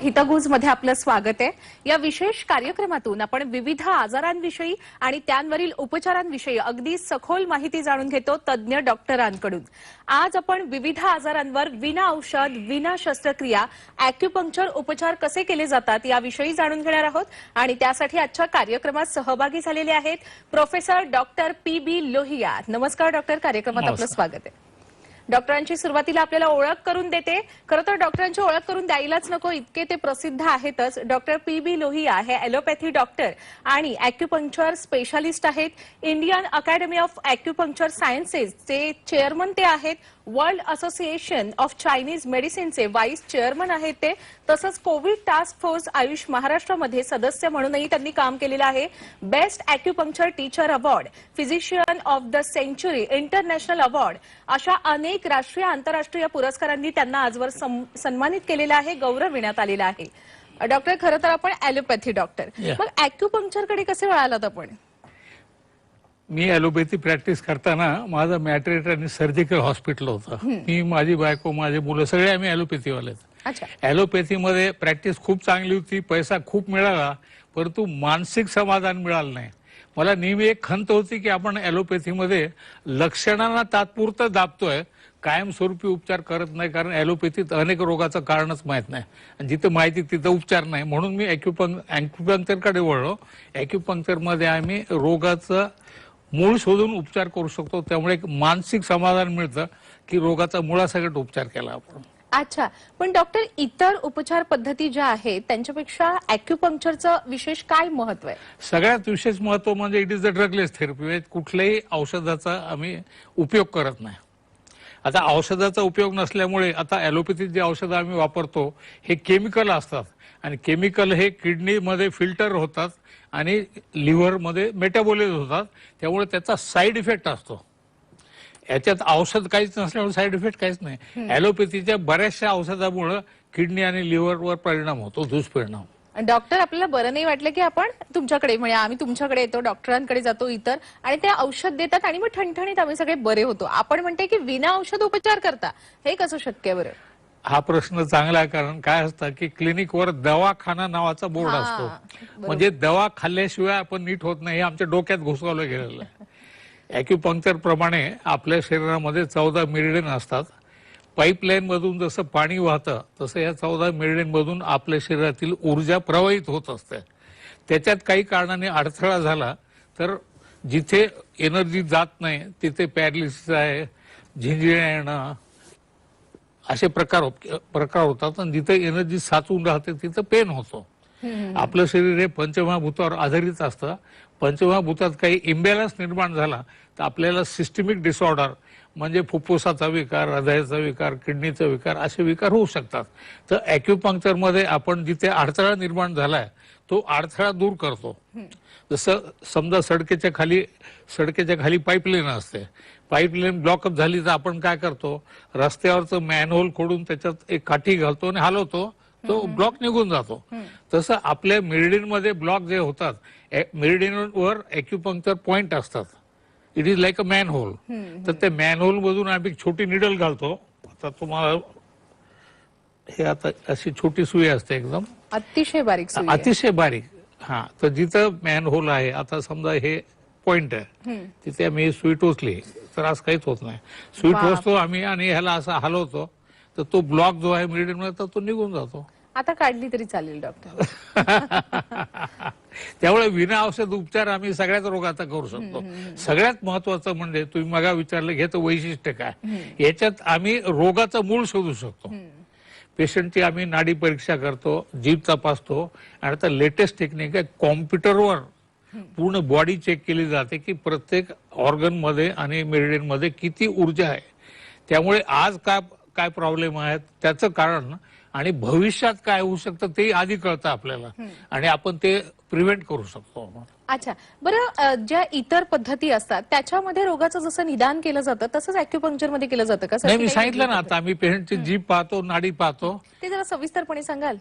हितगुज मध्ये आपलं स्वागत आहे। या विशेष कार्यक्रमातून आपण विविध आजारांविषयी आणि त्यांवरील उपचारांविषयी अगदी सखोल माहिती जाणून घेतो तज्ञ डॉक्टरांकडून। आज आपण विविध आजारांवर विना औषध विना शस्त्रक्रिया ॲक्युपंक्चर उपचार कसे केले जातात याविषयी जाणून घेणार आहोत आणि त्यासाठी आजच्या कार्यक्रमात सहभागी झालेले आहेत प्रोफेसर डॉक्टर पी.बी. लोहिया। नमस्कार डॉक्टर, कार्यक्रमात आपलं स्वागत आहे। डॉक्टरांची सुरुवातीला आपल्याला ओळख करून देते। खरं तर डॉक्टरांची ओळख करून द्यायलाच नको, इतके ते प्रसिद्ध आहेतच। Doctor P B. लोहिया हे ॲलोपॅथी डॉक्टर आणि ॲक्युपंक्चर स्पेशालिस्ट आहेत। इंडियन अकॅडमी ऑफ ॲक्युपंक्चर सायन्सेसचे चेअरमन ते आहेत। वर्ल्ड असोसिएशन ऑफ चायनीज मेडिसिनचे व्हाईस चेअरमन आहेत ते। तसंच कोविड टास्क फोर्स आयुष महाराष्ट्रामध्ये सदस्य म्हणूनही त्यांनी काम केलेलं आहे। Best acupuncture teacher award, physician of the century international award अशा अनेक राष्ट्रीय आंतरराष्ट्रीय पुरस्कारांनी त्यांना आजवर सन्मानित केलेलं आहे, गौरविण्यात आलेलं आहे। डॉक्टर, खरं तर आपण ॲलोपॅथी डॉक्टर, मग ॲक्युपंक्चरकडे कसे वळालात आपण? मी ॲलोपॅथी प्रॅक्टिस करताना माझं मॅट्रेट आणि सर्जिकल हॉस्पिटल होतं। मी, माझी बायको, माझे मुलं सगळे आम्ही ॲलोपॅथीवालेत। ॲलोपॅथीमध्ये प्रॅक्टिस खूप चांगली होती, पैसा खूप मिळाला, परंतु मानसिक समाधान मिळालं नाही। मला नेहमी एक खंत होती की आपण ॲलोपॅथीमध्ये लक्षणांना तात्पुरतं दाबतोय, कायमस्वरूपी उपचार करत नाही, कारण ॲलोपॅथीत अनेक रोगाचं कारणच माहीत नाही आणि जिथं माहिती तिथं उपचार नाही। म्हणून मी ॲक्युपंक्चरकडे वळलो। ॲक्युपंक्चरमध्ये आम्ही रोगाचं मूळ शोधून उपचार करू शकतो, त्यामुळे एक मानसिक समाधान मिळतं की रोगाचा मुळासकट उपचार केला आपण। अच्छा, पण डॉक्टर, इतर उपचार पद्धती ज्या आहेत त्यांच्यापेक्षा ॲक्युपंक्चरचं विशेष काय महत्व आहे? सगळ्यात विशेष महत्व म्हणजे इट इज द ड्रगलेस थेरपी। कुठल्याही औषधाचा आम्ही उपयोग करत नाही। आता औषधाचा उपयोग नसल्यामुळे आता ॲलोपॅथीत जे औषधं आम्ही वापरतो हे केमिकल असतात आणि केमिकल हे किडनीमध्ये फिल्टर होतात आणि लिव्हरमध्ये मेटाबोलाइज होतात, त्यामुळे त्याचा साईड इफेक्ट असतो। याच्यात औषध काहीच नसल्यामुळे साईड इफेक्ट काहीच नाही। ॲलोपॅथीच्या बऱ्याचशा औषधामुळे किडनी आणि लिव्हरवर परिणाम होतो, दुष्परिणाम। डॉक्टर, आपल्याला बरं नाही वाटलं की आपण तुमच्याकडे, म्हणजे आम्ही तुमच्याकडे येतो, डॉक्टरांकडे जातो इतर, आणि ते औषध देतात आणि मग ठणठणीत आम्ही सगळे बरे होतो। आपण म्हणते की विना औषध उपचार करता, हे कसं शक्य आहे बरं? हा प्रश्न चांगला आहे, कारण काय असतं की क्लिनिकवर दवाखाना नावाचा बोर्ड असतो, म्हणजे दवा खाल्ल्याशिवाय आपण नीट होत नाही हे आमच्या डोक्यात घुसवलं गेलेलं आहे। ॲक्युपंक्चर प्रमाणे आपल्या शरीरामध्ये 14 मेरिडियन असतात। पाईपलाईन मधून जसं पाणी वाहतं तसं या 14 मेरिडियन मधून आपल्या शरीरातील ऊर्जा प्रवाहित होत असते। त्याच्यात काही कारणाने अडथळा झाला तर जिथे एनर्जी जात नाही तिथे पॅरालिसिस आहे, झिंजण्या येणं असे प्रकार होतात, आणि जिथे एनर्जी साचून राहते तिथं पेन होतो। आपलं शरीर हे पंचमहाभूतावर आधारित असतं। पंचमहाभूतात काही इम्बॅलन्स निर्माण झाला तर आपल्याला सिस्टमिक डिसऑर्डर म्हणजे फुफ्फुसाचा विकार, हृदयाचा विकार, किडनीचा विकार असे विकार होऊ शकतात। तर ॲक्युपंक्चरमध्ये आपण जिथे अडथळा निर्माण झालाय तो अडथळा दूर करतो। जसं समजा सडकेच्या खाली पाईपलाईन असते, पाईपलाईन ब्लॉकअप झाली तर आपण काय करतो, रस्त्यावरचं मॅनहोल खोडून त्याच्यात एक काठी घालतो आणि हलवतो, तो ब्लॉक निघून जातो। तसं आपल्या मेरिडियन मध्ये ब्लॉक जे होतात, मेरिडियनवर ॲक्युपंक्चर पॉइंट असतात, it is like a manhole. तर त्या मॅनहोल मधून आम्ही छोटी निडल घालतो। आता तुम्हाला हे आता अशी छोटी सुई असते, एकदम अतिशय बारीक सुई, अतिशय बारीक। हा, तर जिथं मॅनहोल आहे, आता समजा हे पॉइंट आहे, तिथे आम्ही सुई टोचली तर असं काहीच होत नाही। सुई टोचतो आम्ही आणि ह्याला असं हलवतो तर तो ब्लॉक जो आहे मेरिडियन मध्ये तो निघून जातो। आता काढली तरी चालेल डॉक्टर। त्यामुळे विना औषध उपचार आम्ही सगळ्याच रोगाचा करू शकतो। सगळ्यात महत्वाचं म्हणजे तुम्ही मगा विचारलं घ्याचं वैशिष्ट्य काय, याच्यात आम्ही रोगाचं मूळ शोधू शकतो। पेशंटची आम्ही नाडी परीक्षा करतो, जीभ तपासतो, आणि आता लेटेस्ट टेक्निक आहे, कॉम्प्युटरवर पूर्ण बॉडी चेक केली जाते की प्रत्येक ऑर्गन मध्ये आणि मेरिडियन मध्ये किती ऊर्जा आहे। त्यामुळे आज काय प्रॉब्लेम आहेत त्याचं कारण आणि भविष्यात काय होऊ शकतं ते आधी कळतं आपल्याला, आणि आपण ते प्रिव्हेंट करू शकतो। अच्छा, बरं, ज्या इतर पद्धती असतात त्याच्यामध्ये रोगाचं जसं निदान केलं जातं तसंच ॲक्युपंक्चर मध्ये केलं जातं का? नाही, मी सांगितलं ना, आता आम्ही पेशंटची जीभ पाहतो, नाडी पाहतो। ते जरा सविस्तरपणे सांगाल?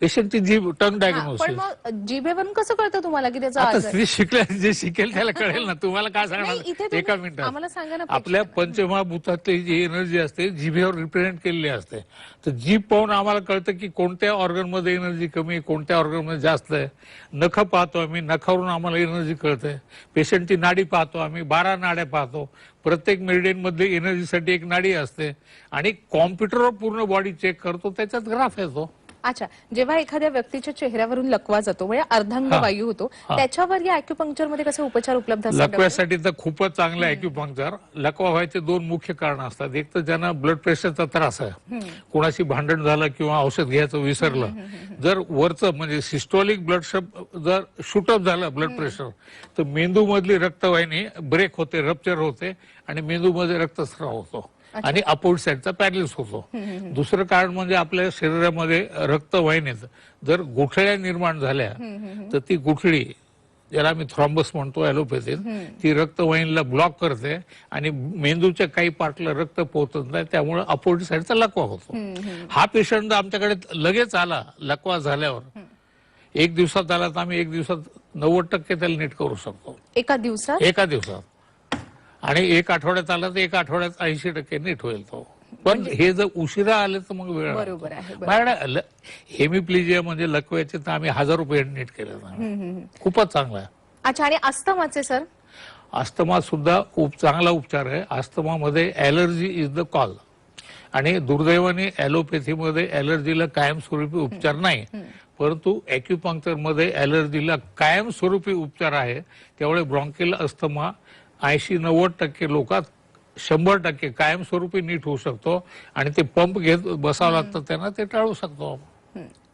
पेशंटची जीभ टंग पण डायग्नोसिस. मग जिभेवरून कसं कळतं तुम्हाला की त्याचा आता आजार? स्त्री शिकल्या जे शिकेल त्याला कळेल ना. तुम्हाला काय नाही, इथे सांगणार तुम्ही एका मिनिटात. आम्हाला सांगा ना आपल्या प्रेक्षकांना. पंचमहाभूतातली जी एनर्जी असते जिभेवर रिप्रेझेंट केलेली असते. तर जीभ पाहून आम्हाला कळतं की कोणत्या ऑर्गन मध्ये एनर्जी कमी आहे, कोणत्या ऑर्गन मध्ये जास्त आहे. नख पाहतो आम्ही, नखावरून आम्हाला एनर्जी कळते. पेशंटची नाडी पाहतो आम्ही, 12 नाड्या पाहतो. प्रत्येक मेरिडियन मध्ये एनर्जीसाठी एक नाडी असते आणि कॉम्प्युटरवर पूर्ण बॉडी चेक करतो, त्याच्यात ग्राफ येतो. अच्छा, जेव्हा एखाद्या व्यक्तीच्या चेहऱ्यावरून लकवा जातो म्हणजे अर्धांग वायू होतो, त्याच्यावर या अॅक्युपंक्चर मध्ये कसे उपचार उपलब्ध असतात? लकव्यासाठी तर खूपच चांगलं अॅक्युपंक्चर. लकवा व्हायचे दोन मुख्य कारण असतात. एक तर ज्यांना ब्लड प्रेशरचा त्रास आहे, कोणाशी भांडण झालं किंवा औषध घ्यायचं विसरलं, जर वरचं म्हणजे सिस्टोलिक ब्लड जर शूटअप झालं ब्लड प्रेशर, तर मेंदू मधली रक्तवाहिनी ब्रेक होते, रप्चर होते आणि मेंदूमध्ये रक्तस्राव होतो आणि अपोजिट साईडचा पॅरलिस होतो. दुसरं कारण म्हणजे आपल्या शरीरामध्ये रक्तवाहिनीत जर गुठळ्या निर्माण झाल्या तर ती गुठळी, ज्याला आम्ही थ्रॉम्बस म्हणतो ॲलोपॅथीत, ती रक्तवाहिनीला ब्लॉक करते आणि मेंदूच्या काही पार्टला रक्त पोहोचत नाही, त्यामुळे अपोजिट साईडचा लकवा होतो. हा पेशंट आमच्याकडे लगेच आला लकवा झाल्यावर, एक दिवसात आला तर आम्ही एक दिवसात 90% त्याला नीट करू शकतो. एका दिवसात? एका दिवसात. आणि एक आठवड्यात आला तर एक आठवड्यात 80% नीट होईल तो. पण हे जर उशिरा आले तर मग वेळ बरोबर आहे. माझ्याकडे हेमिप्लिजिया म्हणजे लकव्याचे तर आम्ही 1000 रुपये नीट केले. खूपच चांगला आहे. अच्छा, आणि अस्थमाचे सर? अस्थमा सुद्धा खूप चांगला उपचार आहे. अस्थमामध्ये ॲलर्जी इज द कॉल. आणि दुर्दैवाने ॲलोपॅथीमध्ये ॲलर्जीला कायमस्वरूपी उपचार नाही, परंतु अॅक्युपंक्चर मध्ये ॲलर्जीला कायमस्वरूपी उपचार आहे. त्यामुळे ब्रॉन्कियल अस्थमा 80-90% लोकात 100% कायमस्वरूपी नीट होऊ शकतो आणि ते पंप घेत बसावं लागतं त्यांना, ते टाळू शकतो.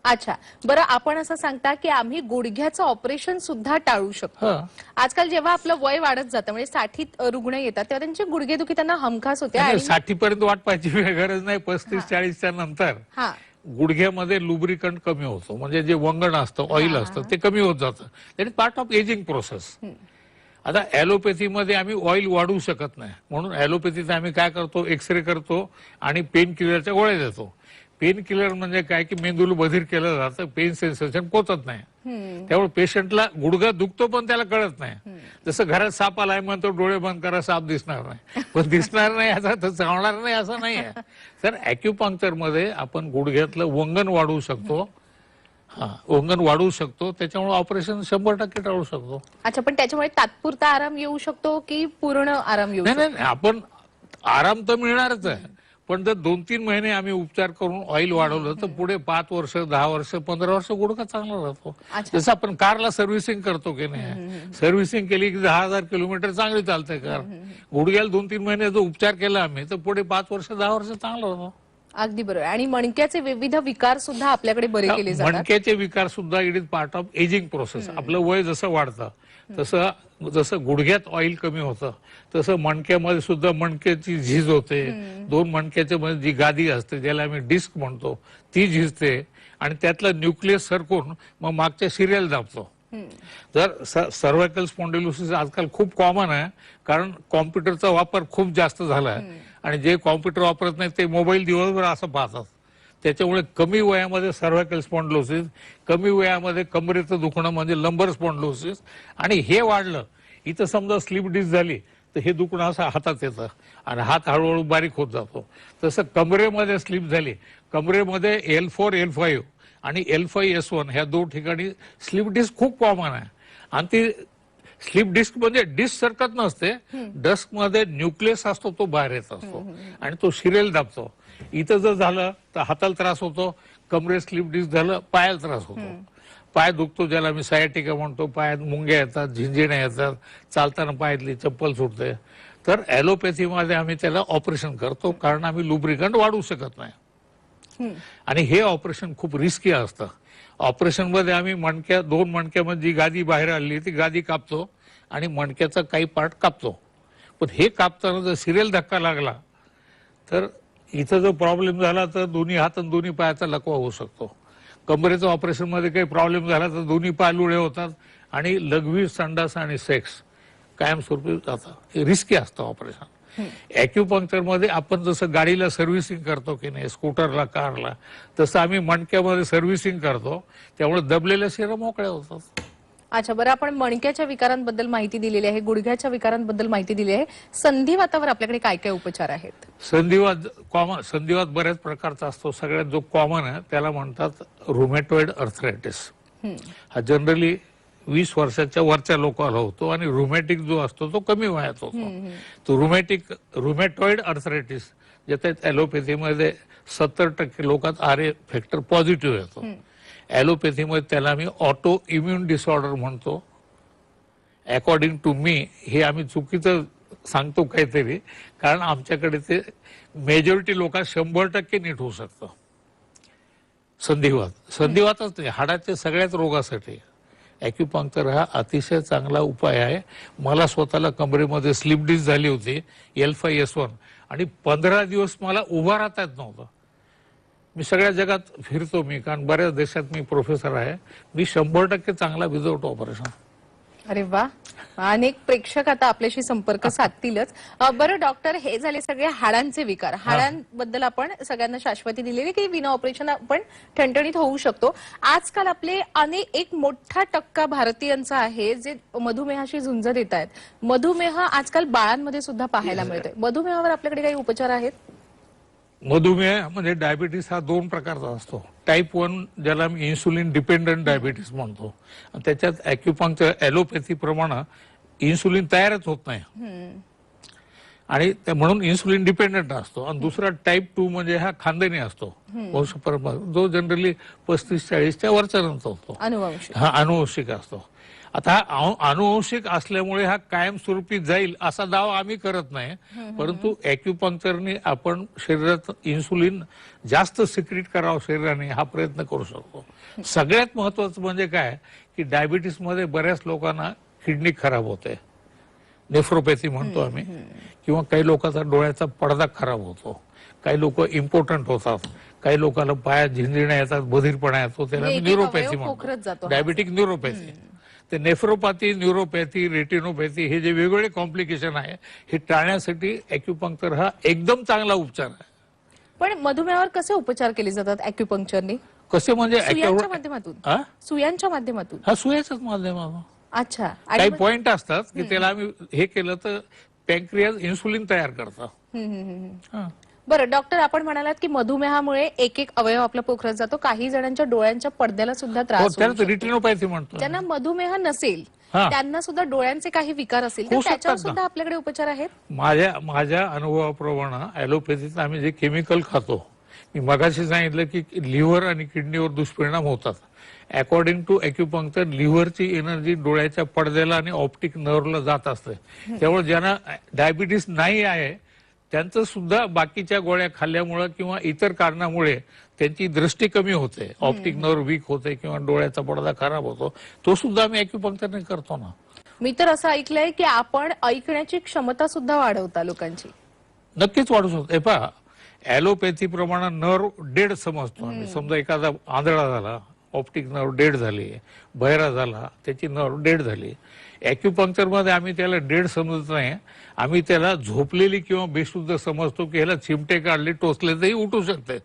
अच्छा, बरं, आपण असं सांगता की आम्ही गुडघ्याचं ऑपरेशन सुद्धा टाळू शकतो. आजकाल जेव्हा आपलं वय वाढत जातं म्हणजे 60 रुग्ण येतात तेव्हा त्यांची गुडघेदुखी त्यांना हमखास होते. आणि 60 पर्यंत वाट पाहायची गरज नाही. 35-40च्या नंतर गुडघ्यामध्ये लुब्रिकंट कमी होतो, म्हणजे जे वंगण असतं, ऑइल असतं, ते कमी होत जातं. That is part of ageing process. आता ॲलोपॅथीमध्ये आम्ही ऑइल वाढवू शकत नाही, म्हणून ॲलोपॅथीत आम्ही काय करतो, एक्सरे करतो आणि पेन किलरच्या गोळ्या देतो. पेन किलर म्हणजे काय की मेंदूला बधीर केलं जातं, पेन सेन्सेशन पोचत नाही. त्यामुळे पेशंटला गुडघा दुखतो पण त्याला कळत नाही. जसं घरात साप आलाय म्हणतो डोळे बंद करा, साप दिसणार नाही. पण दिसणार नाही याचा तर चावणार नाही असं नाही आहे. तर अॅक्युपंक्चर मध्ये आपण गुडघ्यातलं वंगण वाढवू शकतो. वंगण वाढवू शकतो, त्याच्यामुळे ऑपरेशन 100% टाळू शकतो. अच्छा, पण त्याच्यामुळे तात्पुरता आराम येऊ शकतो की पूर्ण आराम येऊ शकतो? नाही, आपण आराम तर मिळणारच आहे, पण जर 2-3 महिने आम्ही उपचार करून ऑइल वाढवलं तर पुढे 5 वर्ष, 10 वर्ष, 15 वर्ष गुडघा चांगला राहतो. जसं आपण कारला सर्व्हिसिंग करतो की नाही, सर्व्हिसिंग केली की 10,000 किलोमीटर चांगली चालते कार. गुडघ्याला 2-3 महिने जो उपचार केला आम्ही तर पुढे 5 वर्ष, 10 वर्ष चांगला राहतो. अगदी बरोबर. आणि मणक्याचे विविध विकार सुद्धा आपल्याकडे बरे केले जातात. मणक्याचे विकार सुद्धा it is part of ageing process. आपलं वय जसं वाढतं तसं जसं गुडघ्यात ऑइल कमी होतं तसं मणक्यामध्ये सुद्धा मणक्याची झीज होते. 2 मणक्याच्या मध्ये जी गादी असते ज्याला आम्ही डिस्क म्हणतो ती झिजते आणि त्यातलं न्यूक्लियस सरकून मग मागच्या शिरेला दाबतो. जर सर्व्हायकल स्पॉन्डिलोसिस आजकाल खूप कॉमन आहे, कारण कॉम्प्युटरचा वापर खूप जास्त झाला आहे आणि जे कॉम्प्युटर वापरत नाही ते मोबाईल दिवसभर असं पाहतात. त्याच्यामुळे कमी वयामध्ये सर्व्हायकल स्पॉन्डिलोसिस, कमी वयामध्ये कमरेचं दुखणं म्हणजे लंबर स्पॉन्डिलोसिस, आणि हे वाढलं इथं समजा स्लिप डिस्क झाली तर हे दुखणं असं हातात येतं आणि हात हळूहळू बारीक होत जातो. तसं कमरेमध्ये स्लिप झाली, कमरेमध्ये L4, L5 आणि L5S1 ह्या 2 ठिकाणी स्लिप डिस्क खूप कॉमन आहे. आणि ती स्लिप डिस्क म्हणजे डिस्क सरकत नसते, डिस्क मध्ये न्यूक्लियस असतो तो बाहेर येत असतो आणि तो शिरेल दाबतो. इथं जर झालं तर हाताला त्रास होतो, कमरेत स्लिप डिस्क झालं पायाला त्रास होतो, पाय दुखतो ज्याला आम्ही सायटिका म्हणतो, पायात मुंग्या येतात, झिंजिण्या येतात, चालताना पायातली चप्पल सुटते. तर ॲलोपॅथीमध्ये आम्ही त्याला ऑपरेशन करतो कारण आम्ही लुब्रिकंट वाढवू शकत नाही आणि हे ऑपरेशन खूप रिस्की असतं. ऑपरेशन मध्ये आम्ही 2 मणक्यामध्ये जी गादी बाहेर आली ती गादी कापतो आणि मणक्याचा काही पार्ट कापतो. पण हे कापताना जर सिरियल धक्का लागला तर इथं जर प्रॉब्लेम झाला तर दोन्ही हात आणि दोन्ही पायाचा लकवा होऊ शकतो. कमरेचं ऑपरेशन मध्ये काही प्रॉब्लेम झाला तर दोन्ही पाय लुळे होतात आणि लघवी, संडास आणि सेक्स कायमस्वरूपी जातं. हे रिस्की असतं ऑपरेशन. ॲक्युपंक्चर मध्ये आपण जसं गाडीला सर्व्हिसिंग करतो की नाही, स्कूटरला, कारला, तसं आम्ही मणक्यामध्ये सर्व्हिसिंग करतो. त्यामुळे दबलेल्या शिरा मोकळ्या होतात. अच्छा, बरं, आपण मणक्याच्या विकारांबद्दल माहिती दिलेली आहे, गुडघ्याच्या विकारांबद्दल माहिती दिली आहे. संधिवातावर आपल्याकडे काय काय उपचार आहेत? संधिवात बऱ्याच प्रकारचा असतो. सगळ्यात जो कॉमन आहे त्याला म्हणतात रुमॅटॉइड अर्थरायटिस. हा जनरली 20 वर्षाच्या वरच्या लोकांना होतो आणि रुमॅटिक जो असतो तो कमी वयात होतो. तो रुमॅटॉइड अर्थरायटिस, ज्याच्यात ॲलोपॅथीमध्ये 70% लोकांत आरए फॅक्टर पॉझिटिव्ह येतो. ॲलोपॅथीमध्ये त्याला आम्ही ऑटो इम्युन डिसऑर्डर म्हणतो. अकॉर्डिंग टू मी हे आम्ही चुकीचं सांगतो काहीतरी, कारण आमच्याकडे ते मेजॉरिटी लोकांना 100% नीट होऊ शकतं. संधिवातच नाही, हाडाच्या सगळ्याच रोगासाठी ॲक्युपंक्चर हा अतिशय चांगला उपाय आहे. मला स्वतःला कमरेमध्ये स्लिप डिस्क झाली होती L5S1 आणि 15 दिवस मला उभा राहता येत नव्हतं. मी सगळ्या जगात फिरतो, कारण बऱ्याच देशात मी प्रोफेसर आहे. मी 100% चांगला विदाऊट ऑपरेशन. अरे वा, अनेक प्रेक्षक आता आपल्याशी संपर्क साधतीलच. बरं डॉक्टर, हे झाले सगळे हाडांचे विकार. हाडांबद्दल आपण सगळ्यांना शाश्वती दिलेली की विना ऑपरेशन आपण ठणठणीत होऊ शकतो. आजकाल आपले एक मोठा टक्का भारतीयांचा आहे जे मधुमेहाशी झुंज देत आहेत. मधुमेह आजकाल बाळांमध्ये सुद्धा पाहायला मिळतोय. मधुमेहावर आपल्याकडे काही उपचार आहेत? मधुमेह म्हणजे डायबिटीस हा 2 प्रकारचा असतो. टाईप 1 ज्याला आम्ही इन्सुलिन डिपेंडंट डायबिटीस म्हणतो. त्याच्यात ॲक्युपंक्चर ॲलोपॅथी प्रमाणे इन्सुलिन तयारच होत नाही आणि म्हणून इन्सुलिन डिपेंडंट असतो. आणि दुसरा टाईप 2 म्हणजे हा खानदानी असतो, वंशपरंपरा, जो जनरली 35-40च्या वरच्या नंतर होतो. हा अनुवंशिक असतो. आता हा अनुवंशिक असल्यामुळे हा कायमस्वरूपी जाईल असा दावा आम्ही करत नाही, परंतु ॲक्युपंक्चरने आपण शरीरात इन्सुलिन जास्त सिक्रीट करावं शरीराने हा प्रयत्न करू शकतो. सगळ्यात महत्वाचं म्हणजे काय की डायबिटीसमध्ये बऱ्याच लोकांना किडनी खराब होते, नेफ्रोपॅथी म्हणतो आम्ही, किंवा काही लोकांचा डोळ्याचा पडदा खराब होतो, काही लोक इम्पॉर्टंट होतात, काही लोकांना पायात झिंजण्या येतात, बधिरपणा येतो, त्याला न्यूरोपॅथी म्हणतो, डायबिटिक न्यूरोपॅथी. ते नेफ्रोपॅथी, न्यूरोपॅथी, रेटिनोपॅथी हे जे वेगवेगळे कॉम्प्लिकेशन आहे हे टाळण्यासाठी ॲक्युपंक्चर हा एकदम चांगला उपचार आहे. पण मधुमेहावर कसे उपचार केले जातात ॲक्युपंक्चरने? कसे म्हणजे सुयांच्या माध्यमातून? सुयांच्या माध्यमातून? हा, सुयाच्याच माध्यमातून. अच्छा, काही पॉइंट असतात की त्याला आम्ही हे केलं तर पॅन्क्रियाज इन्सुलिन तयार करतात. बरं डॉक्टर, आपण म्हणालात की मधुमेहामुळे एक अवयव आपला पोखरत जातो. काही जणांच्या डोळ्यांच्या पडद्याला सुद्धा त्रास होतो. रेटिनोपॅथी म्हणतो. ज्यांना मधुमेह नसेल त्यांना सुद्धा डोळ्यांचे काही विकार असेल तर त्याच्यावर सुद्धा आपल्याकडे उपचार आहेत? माझ्या अनुभवाप्रमाणे ॲलोपॅथीत आम्ही जे केमिकल खातो, मी मगाशी सांगितलं की लिव्हर आणि किडनीवर दुष्परिणाम होतात. अकॉर्डिंग टू ॲक्युपंक्चर लिव्हरची एनर्जी डोळ्याच्या पडद्याला आणि ऑप्टिक नर्वला जात असते. त्यामुळे ज्यांना डायबिटीस नाही आहे त्यांचं सुद्धा बाकीच्या गोळ्या खाल्ल्यामुळे किंवा इतर कारणामुळे त्यांची दृष्टी कमी होते, ऑप्टिक नर्व वीक होते किंवा डोळ्याचा पडदा खराब होतो, तो सुद्धा आम्ही ॲक्युपंक्चरने करतो ना. मी तर असं ऐकलंय की आपण ऐकण्याची क्षमता सुद्धा वाढवता लोकांची. नक्कीच वाढू शकतो. हे पहा, ॲलोपॅथी प्रमाणे नर्व डेड समजतो आम्ही. समजा एखादा आंधळा झाला, ऑप्टिक नर्व डेड झाली, बहिरा झाला, त्याची नर्व डेड झाली. ॲक्युपंक्चर मध्ये आम्ही त्याला डेड समजत नाही, आम्ही त्याला झोपलेली किंवा बेशुद्ध समजतो की ह्याला चिमटे काढले, टोचले तरी उठू शकते.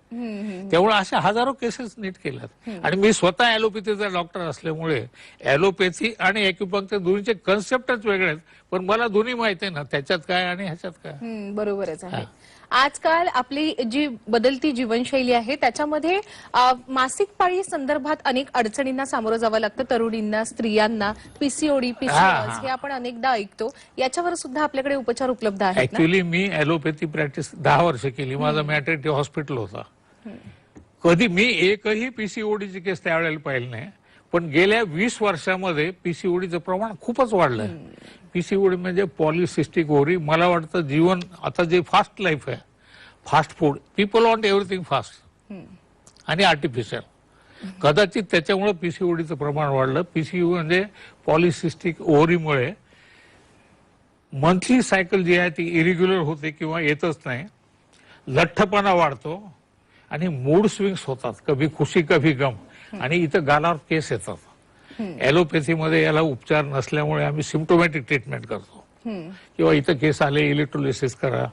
त्यामुळे अशा हजारो केसेस नीट केल्यात. आणि मी स्वतः ॲलोपॅथीचा डॉक्टर असल्यामुळे ॲलोपॅथी आणि ॲक्युपंक्चर दोन्हीचे कन्सेप्टच वेगळे आहेत, पण मला दोन्ही माहिती आहे ना, त्याच्यात काय आणि ह्याच्यात काय. बरोबरच आहे. आजकाल आपली जी बदलती जीवनशैली आहे त्याच्यामध्ये मासिक पाळी संदर्भात अनेक अडचणींना सामोरं जावं लागतं तरुणींना, स्त्रियांना. पीसीओडी, पीसीओएस हे आपण अनेकदा ऐकतो. याच्यावर सुद्धा आपल्याकडे उपचार उपलब्ध आहेत? ऍक्च्युअली मी ॲलोपॅथी प्रॅक्टिस 10 वर्ष केली. माझा मॅटर्निटी हॉस्पिटल होता. कधी मी एकही पीसीओडीची केस त्यावेळेला पाहिली नाही, पण गेल्या 20 वर्षामध्ये पीसीओडीचं प्रमाण खूपच वाढलंय. पीसीओडी म्हणजे पॉलिसिस्टिक ओव्हरी. मला वाटतं जीवन आता जे फास्ट लाईफ आहे, fast food, people want everything fast आणि आर्टिफिशियल, कदाचित त्याच्यामुळे पीसीओडीचं प्रमाण वाढलं. पीसीओडी म्हणजे पॉलिसिस्टिक ओव्हरीमुळे मंथली सायकल जी आहे ती इरेग्युलर होते किंवा येतच नाही, लठ्ठपणा वाढतो आणि मूड स्विंग्स होतात, कभी खुशी कभी गम, आणि इथं गालावर केस येतात. ॲलोपॅथीमध्ये याला उपचार नसल्यामुळे आम्ही सिम्प्टोमॅटिक ट्रीटमेंट करतो. किंवा इथं केस आले इलेक्ट्रोलिसिस करा,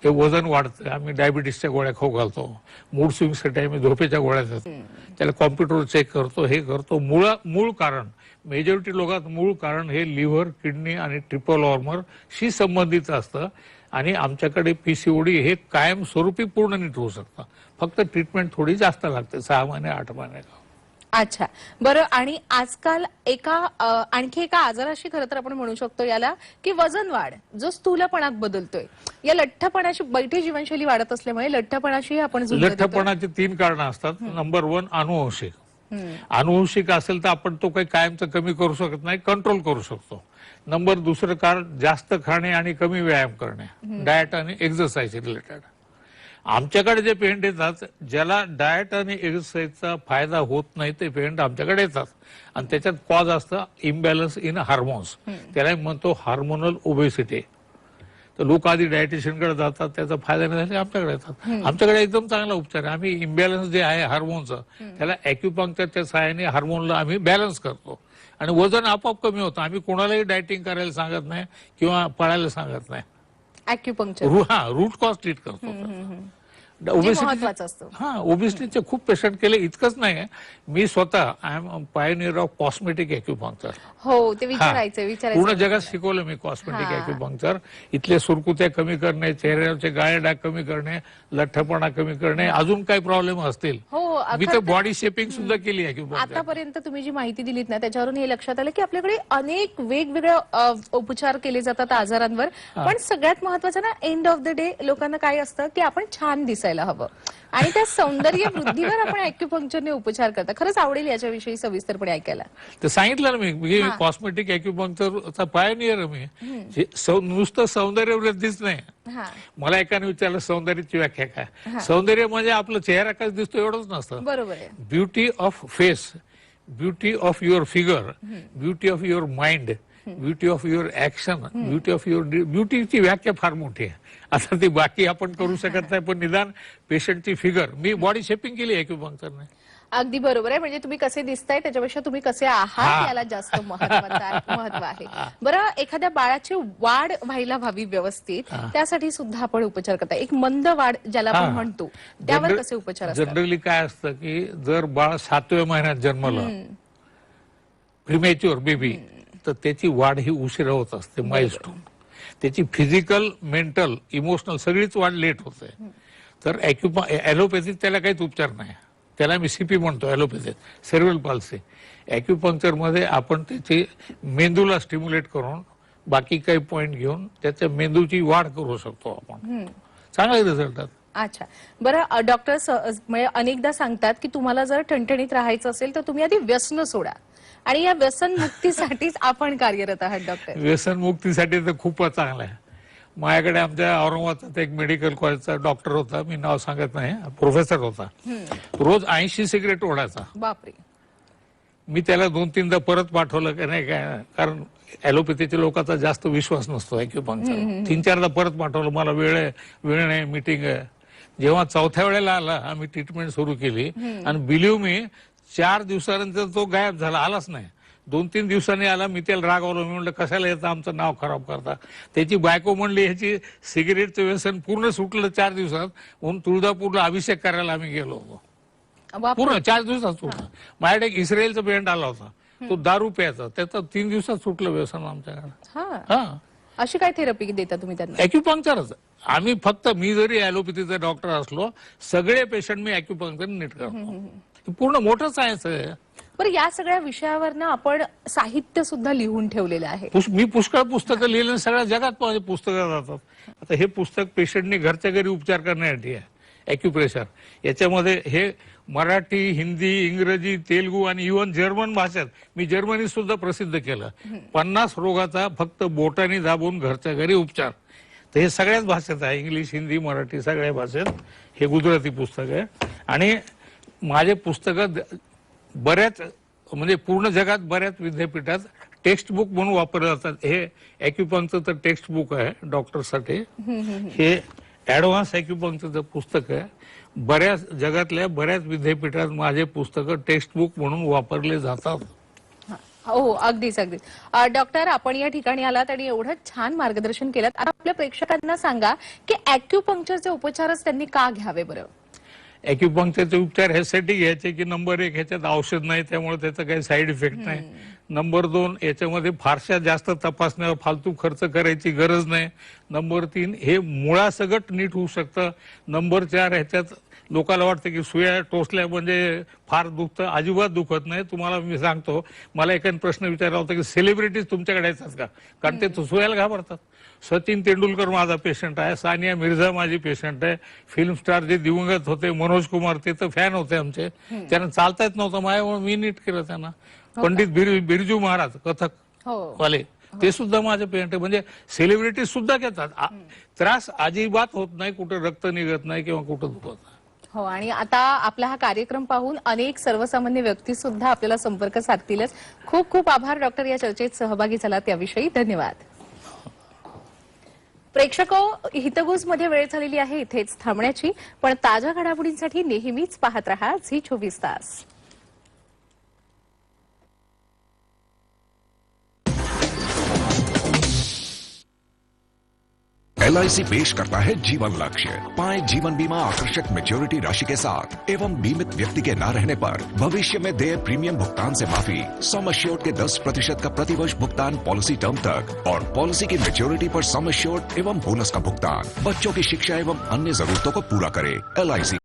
हे वजन वाढतं, आम्ही डायबिटीसच्या गोळ्या खाऊ घालतो, मूड स्विंगसाठी आम्ही झोपेच्या गोळ्या देतो, त्याला कॉम्प्युटर चेक करतो, हे करतो. मूळ कारण, मेजॉरिटी लोकात मूळ कारण हे लिव्हर, किडनी आणि ट्रिपल हॉर्मरशी संबंधित असतं. आणि आमच्याकडे पीसीओडी हे कायमस्वरूपी पूर्ण नीट होऊ शकतं. फक्त ट्रीटमेंट थोडी जास्त लागते, 6 महिने 8 महिने. अच्छा, बरं. आणि आजकाल आणखी एका आजाराशी खरं तर आपण म्हणू शकतो याला, की वजन वाढ जो स्थूलपणात बदलतोय, या लठ्ठपणाची, बैठी जीवनशैली वाढत असल्यामुळे लठ्ठपणाशी आपण झुंज देतोय. लठ्ठपणाचे 3 कारणं असतात. नंबर 1 अनुवंशिक. अनुवंशिक असेल तर आपण तो काही कायमचं कमी करू शकत नाही, कंट्रोल करू शकतो. नंबर 2 कारण जास्त खाणे आणि कमी व्यायाम करणे, डाएट आणि एक्सरसाइज रिलेटेड. आमच्याकडे जे पेशंट येतात ज्याला डाएट आणि एक्सरसाइजचा फायदा होत नाही ते पेशंट आमच्याकडे येतात. आणि त्याच्यात कॉज असतं इम्बॅलन्स इन हार्मोन्स, त्याला म्हणतो हार्मोनल ओबेसिटी. तर लोक आधी डायटिशियनकडे जातात, त्याचा फायदा नाही झाला आमच्याकडे येतात. आमच्याकडे एकदम चांगला उपचार आहे. आम्ही इम्बॅलन्स जे आहे हार्मोनचं, त्याला ॲक्युपंक्चरच्या सहाय्याने हार्मोनला आम्ही बॅलन्स करतो आणि वजन आपोआप कमी होतं. आम्ही कोणालाही डायटिंग करायला सांगत नाही किंवा पळायला सांगत नाही. ॲक्युपंक्चर रूट कॉज ट्रीट करतो. महत्वाचं असतं. ओबेसिटीचे खूप पेशंट केले. इतकंच नाही, मी स्वतः I am pioneer of cosmetic acupuncture. हो, ते विचारायचं पूर्ण जगात शिकवलं मी कॉस्मेटिक ॲक्युपंक्चर. इथले सुरकुत्या कमी करणे, चेहऱ्यावरचे गाळे डाग कमी करणे, लठ्ठपणा कमी करणे, अजून काही प्रॉब्लेम असतील. मी तर बॉडी शेपिंग सुद्धा केली ॲक्युपंक्चर. आतापर्यंत तुम्ही जी माहिती दिलीत ना, त्याच्यावरून हे लक्षात आलं की आपल्याकडे अनेक वेगवेगळे उपचार केले जातात आजारांवर. पण सगळ्यात महत्वाचं ना, एंड ऑफ द डे लोकांना काय असतं की आपण छान दिसायला हवं आणि त्या सौंदर्य वृद्धीवर आपण ॲक्युपंक्चरने उपचार करता. खरंच आवडेल याच्याविषयी सविस्तरपणे ऐकायला. तर सांगितलं ना मी, कॉस्मेटिक ॲक्युपंक्चरचा पायनियर मी. नुसतं सौंदर्य वृद्धीच नाही. मला एकाने विचारलं सौंदर्याची व्याख्या काय. सौंदर्य म्हणजे आपलं चेहरा काय दिसतो एवढंच नसतं. बरोबर आहे. Beauty of face, beauty of your figure, beauty of your mind, beauty of your action, beauty of your. ब्युटीची व्याख्या फार मोठी आहे. आता ती बाकी आपण करू शकत नाही, पण निदान पेशंटची फिगर. मी बॉडी शेपिंग केली ॲक्युपंक्चरने. अगदी बरोबर आहे. म्हणजे तुम्ही कसे दिसताय त्याच्यापेक्षा तुम्ही कसे आहात याला जास्त महत्व आहे. बरं, एखाद्या बाळाची वाढ व्हायला हवी व्यवस्थित, त्यासाठी सुद्धा आपण उपचार करता. एक मंद वाढ ज्याला आपण म्हणतो, त्यावर कसे उपचार असतात? जनरली काय असतं की जर बाळ 7व्या महिन्यात जन्मलं, प्रीमॅच्युअर बेबी, तर त्याची वाढ ही उशिरा होत असते. माइलस्टोन त्याची फिजिकल, मेंटल, इमोशनल सगळीच वाढ लेट होते. तर ॲलोपॅथीत त्याला काहीच उपचार नाही. त्याला मी सीपी म्हणतो ॲलोपॅथीत, सेरेब्रल पाल्सी. ॲक्युपंक्चरमध्ये आपण त्याची मेंदूला स्टिम्युलेट करून बाकी काही पॉइंट घेऊन त्याच्या मेंदूची वाढ करू शकतो आपण. चांगले रिझल्ट आहेत. अच्छा, बरं. डॉक्टर अनेकदा सांगतात की तुम्हाला जर ठणठणीत राहायचं असेल तर तुम्ही आधी व्यसन सोडा, आणि या व्यसन मुक्तीसाठीच आपण कार्यरत आहात डॉक्टर. व्यसन मुक्तीसाठी तर खूपच चांगलं आहे. माझ्याकडे आमच्या औरंगाबाद एक मेडिकल कॉलेजचा डॉक्टर होता, मी नाव सांगत नाही, प्रोफेसर होता. रोज 80 सिगरेट ओढायचा. बापरे. मी त्याला 2-3दा परत पाठवलं की नाही काय, कारण ॲलोपॅथीच्या लोकांचा जास्त विश्वास नसतो ॲक्युपंक्चर. 3-4दा परत पाठवलं, मला वेळ नाही, मीटिंग आहे. जेव्हा 4थ्या वेळेला आला, आम्ही ट्रीटमेंट सुरू केली आणि बिलीव्ह मी 4 दिवसानंतर तो गायब झाला, आलाच नाही. 2-3 दिवसांनी आला. मी त्याला रागवलो, मी म्हणलं कशाला येतं आमचं नाव खराब करता. त्याची बायको म्हणली ह्याची सिगरेटचं व्यसन पूर्ण सुटलं 4 दिवसात, म्हणून तुळजापूरला अभिषेक करायला आम्ही गेलो होतो. पूर्ण 4 दिवसात सुटलं. माझ्याकडे एक इस्रायलचा पेशंट आला होता, तो दारू प्यायचा, त्याचं 3 दिवसात सुटलं व्यसन आमच्याकडे. अशी काय थेरपी देता तुम्ही त्यांना? ॲक्युपंक्चरच. आम्ही फक्त, मी जरी ॲलोपॅथीचा डॉक्टर असलो, सगळे पेशंट मी ॲक्युपंक्चर नीट करतो. पूर्ण मोठं सायन्स आहे. बरं, या सगळ्या विषयावर ना आपण साहित्य सुद्धा लिहून ठेवलेलं आहे. मी पुष्कळ पुस्तकं लिहिलं, सगळ्या जगात पुस्तकं जातात. आता हे पुस्तक पेशंटनी घरच्या घरी उपचार करण्यासाठी आहे, ॲक्युप्रेशर. याच्यामध्ये हे मराठी, हिंदी, इंग्रजी, तेलुगू आणि इव्हन जर्मन भाषेत, मी जर्मनीत सुद्धा प्रसिद्ध केलं. 50 रोगाचा फक्त बोटाने दाबून घरच्या घरी उपचार. तर हे सगळ्याच भाषेत आहे, इंग्लिश, हिंदी, मराठी, सगळ्या भाषेत. हे गुजराती पुस्तक आहे. आणि माझे पुस्तकं बऱ्याच, म्हणजे पूर्ण जगात बऱ्याच विद्यापीठात टेक्स्ट बुक म्हणून वापरले जातात. हे ॲक्युपंक्चरचं टेक्स्ट बुक आहे डॉक्टरसाठी. हे ॲडव्हान्स ॲक्युपंक्चरचं पुस्तक आहे. बऱ्याच जगातल्या बऱ्याच विद्यापीठात माझे पुस्तकं टेक्स्ट बुक म्हणून वापरले जातात. हो, अगदीच अगदीच. डॉक्टर, आपण या ठिकाणी आलात आणि एवढं छान मार्गदर्शन केलं. आता आपल्या प्रेक्षकांना सांगा की अॅक्युपंक्चरचे उपचारच त्यांनी का घ्यावे बरं? अॅक्युपंक्चरचे उपचार ह्यासाठी घ्यायचे की नंबर 1 ह्याच्यात औषध नाही, त्यामुळे त्याचा काही साईड इफेक्ट नाही. नंबर 2, याच्यामध्ये फारशा जास्त तपासण्या फालतू खर्च करायची गरज नाही. नंबर 3, हे मुळासकट नीट होऊ शकतं. नंबर 4, ह्याच्यात लोकांना वाटतं की सुया टोचल्या म्हणजे फार दुखतं, अजिबात दुखत नाही. तुम्हाला मी सांगतो, मला एकाने प्रश्न विचारला होता की सेलिब्रिटीज तुमच्याकडे येतात का, कारण ते सुयाला घाबरतात. सचिन तेंडुलकर माझा पेशंट आहे, सानिया मिर्झा माझी पेशंट आहे, फिल्म स्टार जे दिवंगत होते मनोज कुमार ते तर फॅन होते आमचे. त्यांना चालता येत नव्हतं माझ्यामुळे मी नीट केलं त्यांना. पंडित बिरजू महाराज कथक वाले ते सुद्धा माझे पेशंट आहे. म्हणजे सेलिब्रिटीज सुद्धा घेतात. त्रास अजिबात होत नाही, कुठं रक्त निघत नाही किंवा कुठं दुखत नाही. हो, आणि आता आपला हा कार्यक्रम पाहून अनेक सर्वसामान्य व्यक्ती सुद्धा आपल्याला संपर्क साधतीलच. खूप खूप आभार डॉक्टर, या चर्चेत सहभागी झालात त्याविषयी. धन्यवाद. प्रेक्षको, हितगुजमध्ये वेळ झालेली आहे इथेच थांबण्याची, पण ताज्या घडामोडींसाठी नेहमीच पाहत रहा झी 24 तास. LIC पेश करता है जीवन लक्ष्य। पाएं जीवन बीमा आकर्षक मैच्योरिटी राशि के साथ एवं बीमित व्यक्ति के न रहने पर भविष्य में देय प्रीमियम भुगतान से माफी, सम एश्योर्ड के 10% का प्रतिवर्ष भुगतान पॉलिसी टर्म तक और पॉलिसी की मैच्योरिटी पर सम एश्योर्ड एवं बोनस का भुगतान। बच्चों की शिक्षा एवं अन्य जरूरतों को पूरा करे। LIC